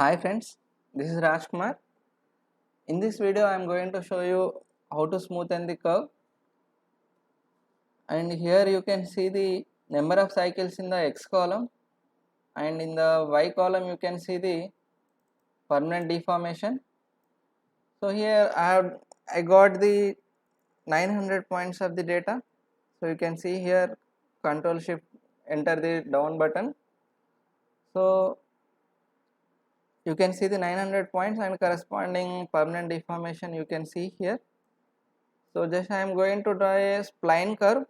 Hi friends, this is Rajkumar. In this video I am going to show you how to smoothen the curve, and here you can see the number of cycles in the x column, and in the y column you can see the permanent deformation. So here I got the 900 points of the data. So you can see here control shift enter the down button. So you can see the 900 points and corresponding permanent deformation you can see here. So just I am going to draw a spline curve.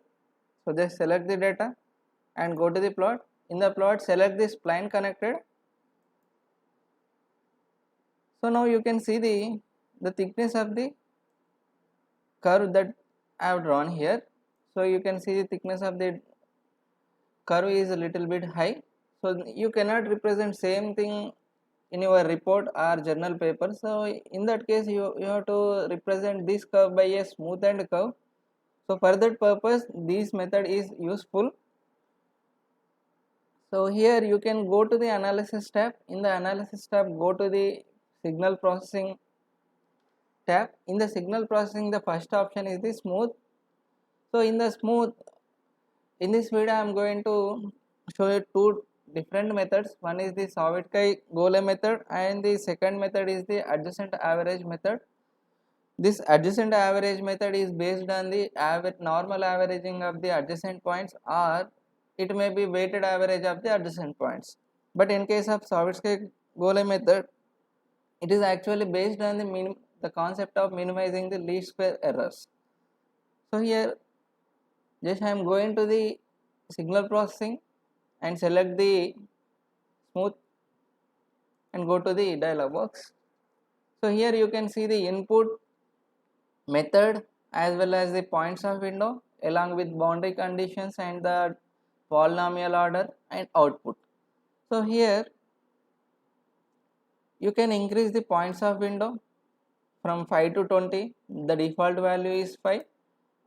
So just select the data and go to the plot. In the plot select the spline connected. So now you can see the thickness of the curve that I have drawn here. So you can see the thickness of the curve is a little bit high. So you cannot represent same thing in your report or journal paper. So in that case you have to represent this curve by a smoothened curve. So for that purpose this method is useful. So here you can go to the analysis tab. In the analysis tab go to the signal processing tab. In the signal processing the first option is the smooth. So in the smooth, in this video I am going to show you two different methods. One is the Savitkar-Golay method and the second method is the adjacent average method. This adjacent average method is based on the normal averaging of the adjacent points, or it may be weighted average of the adjacent points. But in case of Savitkar-Golay method, it is actually based on the concept of minimizing the least square errors. So here just I am going to the signal processing and select the smooth and go to the dialog box. So here you can see the input method as well as the points of window along with boundary conditions and the polynomial order and output. So here you can increase the points of window from 5 to 20. The default value is 5,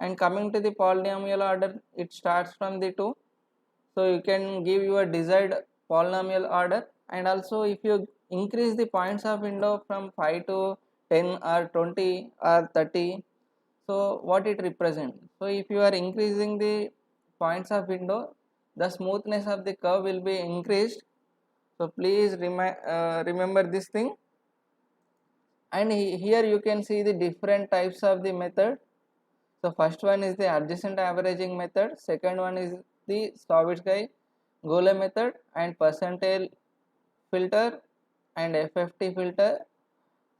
and coming to the polynomial order it starts from the 2. So you can give your desired polynomial order, and also if you increase the points of window from 5 to 10 or 20 or 30, so what it represents. So if you are increasing the points of window, the smoothness of the curve will be increased. So please remember this thing. And here you can see the different types of the method. So first one is the adjacent averaging method, second one is the Savitkar-Golay method, and percentile filter and FFT filter.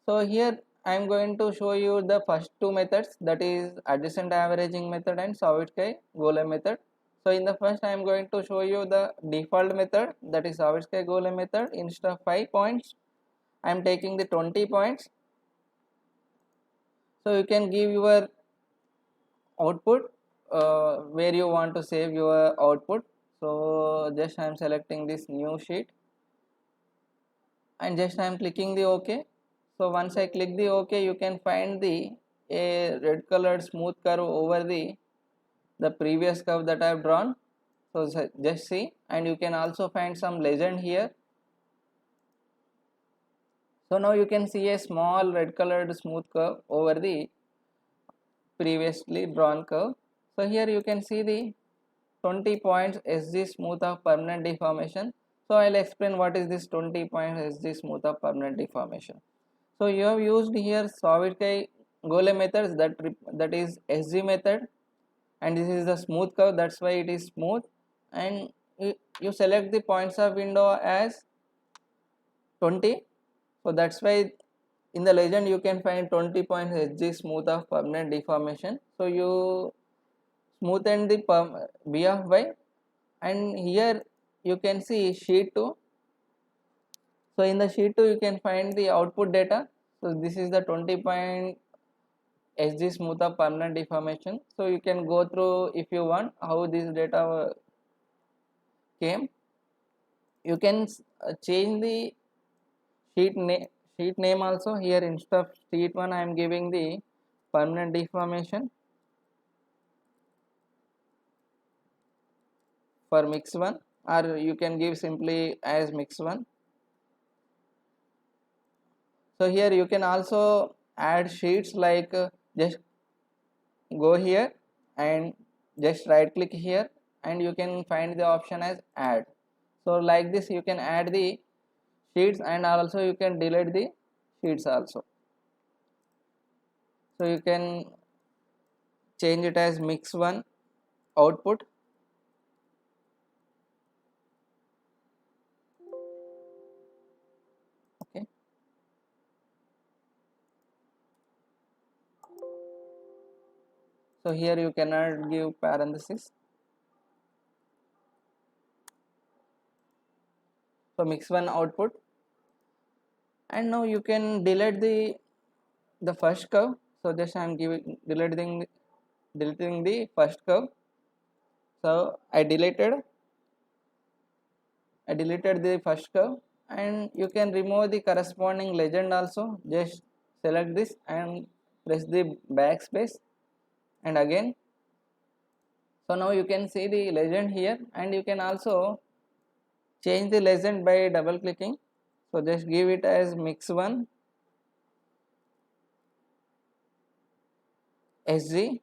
So here I am going to show you the first two methods, that is adjacent averaging method and Savitkar-Golay method. So in the first I am going to show you the default method, that is Savitkar-Golay method. Instead of 5 points I am taking the 20 points. So you can give your output where you want to save your output. So just I am selecting this new sheet and just I am clicking the OK. So once I click the OK, you can find a red colored smooth curve over the previous curve that I have drawn. So just see, and you can also find some legend here. So now you can see a small red colored smooth curve over the previously drawn curve. So here you can see the 20 points SG smooth of permanent deformation. So I'll explain what is this 20 points SG smooth of permanent deformation. So you have used here Savitkar-Golay methods, that is SG method, and this is the smooth curve, that's why it is smooth, and you select the points of window as 20. So that's why in the legend you can find 20 points SG smooth of permanent deformation. So you smoothen the B of Y, and here you can see sheet 2. So in the sheet 2 you can find the output data. So this is the 20 point SG smooth of permanent deformation. So you can go through if you want how this data came. You can change the sheet name also. Here instead of sheet 1 I am giving the permanent deformation for mix 1, or you can give simply as mix 1. So here you can also add sheets, like just go here and just right click here and you can find the option as add. So like this you can add the sheets and also you can delete the sheets also. So you can change it as mix one output. Okay. So here you cannot give parenthesis. So mix one output, and now you can delete the first curve. So just I am giving deleting the first curve. So I deleted the first curve, and you can remove the corresponding legend also. Just select this and press the backspace and again. So now you can see the legend here, and you can also change the legend by double clicking. So just give it as mix one SG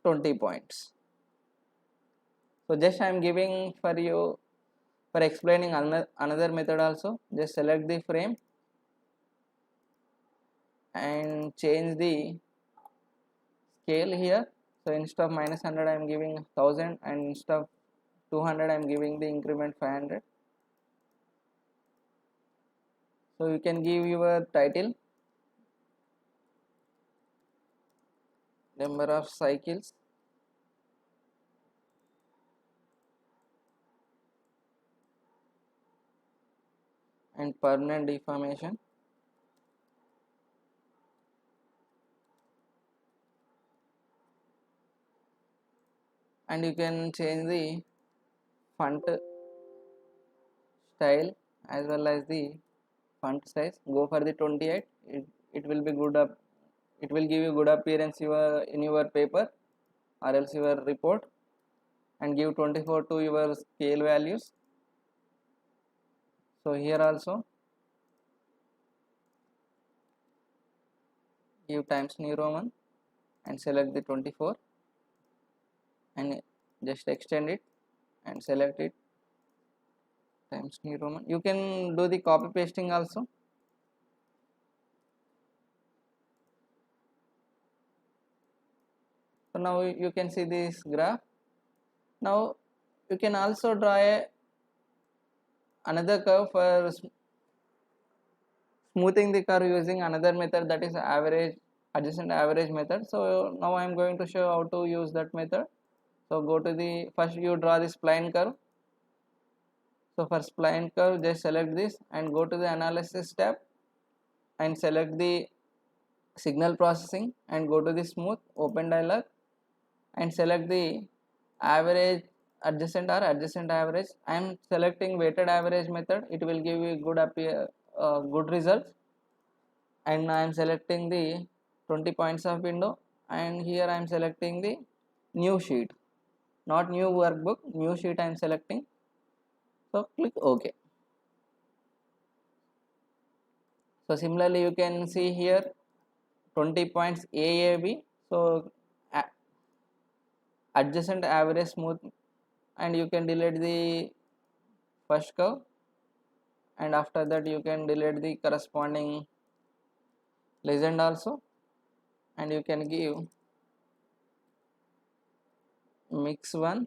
20 points. So just I am giving for you for explaining another method also. Just select the frame and change the scale here. So instead of -100 I am giving 1000, and instead of 200 I am giving the increment 500. So you can give your title, number of cycles, and permanent deformation. And you can change the font style as well as the font size. Go for the 28. It will be good up. It will give you good appearance in your paper or else your report. And give 24 to your scale values. So here also give Times New Roman and select the 24 and just extend it and select it Times New Roman. You can do the copy pasting also. So now you can see this graph. Now you can also draw another curve for smoothing the curve using another method, that is average adjacent average method. So now I am going to show how to use that method. So go to the first, you draw this spline curve. So for spline curve just select this and go to the analysis tab and select the signal processing and go to the smooth open dialog and select the average adjacent or adjacent average. I am selecting weighted average method. It will give you good results. And I am selecting the 20 points of window, and here I am selecting the new sheet, not new workbook, new sheet I am selecting. So click OK. So similarly you can see here 20 points AAB. So adjacent average smooth, and you can delete the first curve, and after that you can delete the corresponding legend also, and you can give mix one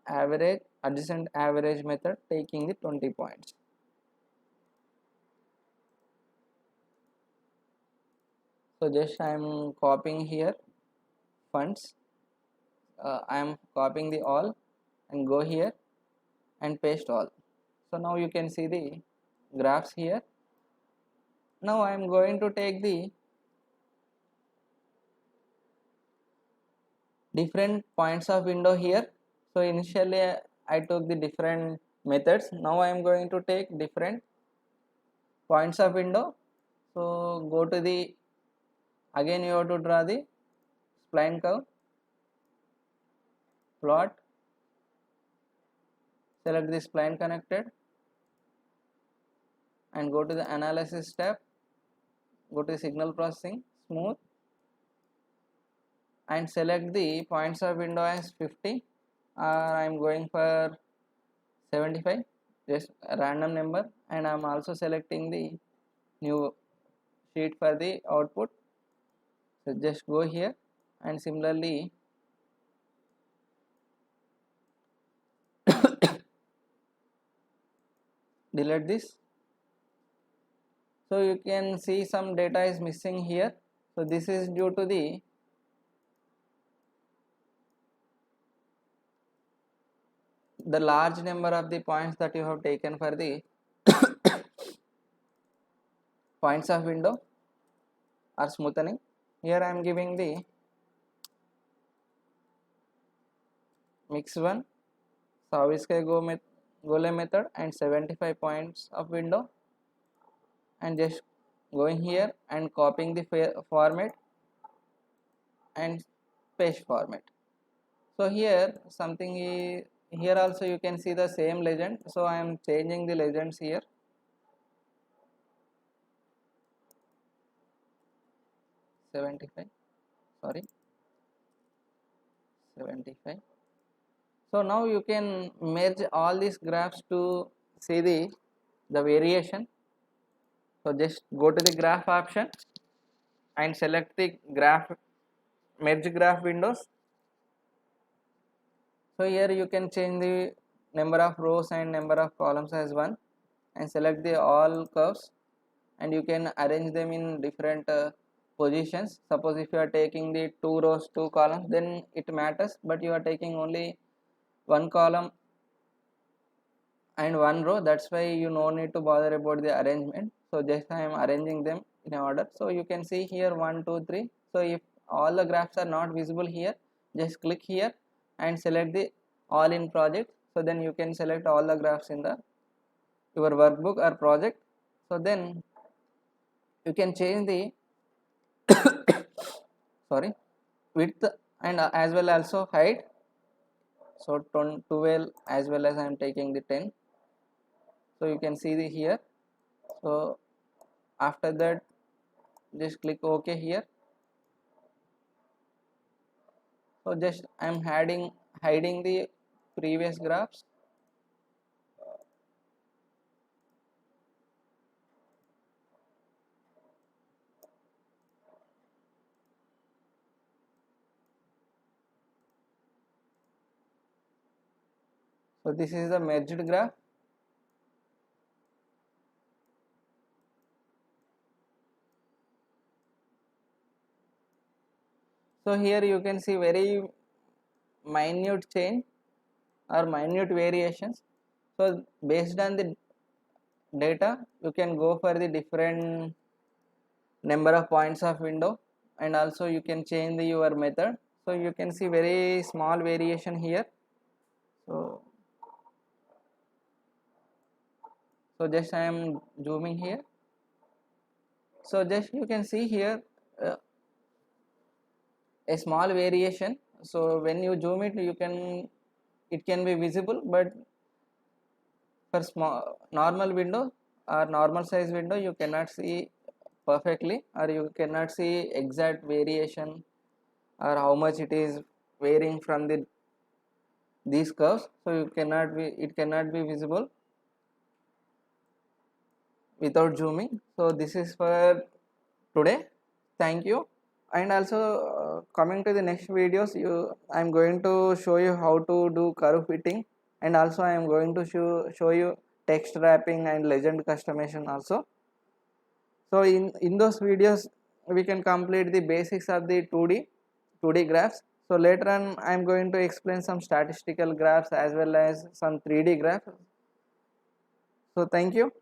average adjacent average method taking the 20 points. So just I am copying here funds. I am copying the all and go here and paste all. So now you can see the graphs here. Now I am going to take the different points of window here. So initially I took the different methods. Now I am going to take different points of window. So go to the, again you have to draw the spline curve, plot, select this spline connected and go to the analysis tab, go to the signal processing, smooth, and select the points of window as 50, or I am going for 75, just a random number, and I am also selecting the new sheet for the output. So just go here and similarly delete this. So you can see some data is missing here. So this is due to the large number of the points that you have taken for the points of window or smoothing. Here I am giving the mix 1 Saviskaya Golay method and 75 points of window, and just going here and copying the format and paste format. So here something is, here also you can see the same legend, so I am changing the legends here. Sorry, 75. So now you can merge all these graphs to see the variation. So just go to the graph option and select the graph, merge graph windows. So here you can change the number of rows and number of columns as 1 and select the all curves, and you can arrange them in different positions. Suppose if you are taking the 2 rows 2 columns, then it matters, but you are taking only 1 column and 1 row, that's why you no need to bother about the arrangement. So just I am arranging them in order. So you can see here 1 2 3. So if all the graphs are not visible here, just click here and select the all in project. So then you can select all the graphs in the your workbook or project. So then you can change the sorry width and as well also height. So 12 as well as I am taking the 10. So you can see the here. So after that just click OK here. So just I am hiding the previous graphs. So this is the merged graph. So here you can see very minute change or minute variations. So based on the data you can go for the different number of points of window, and also you can change your method. So you can see very small variation here. So just I am zooming here. So just you can see here a small variation. So when you zoom it, it can be visible, but for small normal window or normal size window you cannot see perfectly, or you cannot see exact variation or how much it is varying from these curves. So it cannot be visible without zooming. So this is for today. Thank you. And also coming to the next videos, I am going to show you how to do curve fitting, and also I am going to show you text wrapping and legend customization also. So in those videos we can complete the basics of the 2D graphs. So later on I am going to explain some statistical graphs as well as some 3D graphs. So thank you.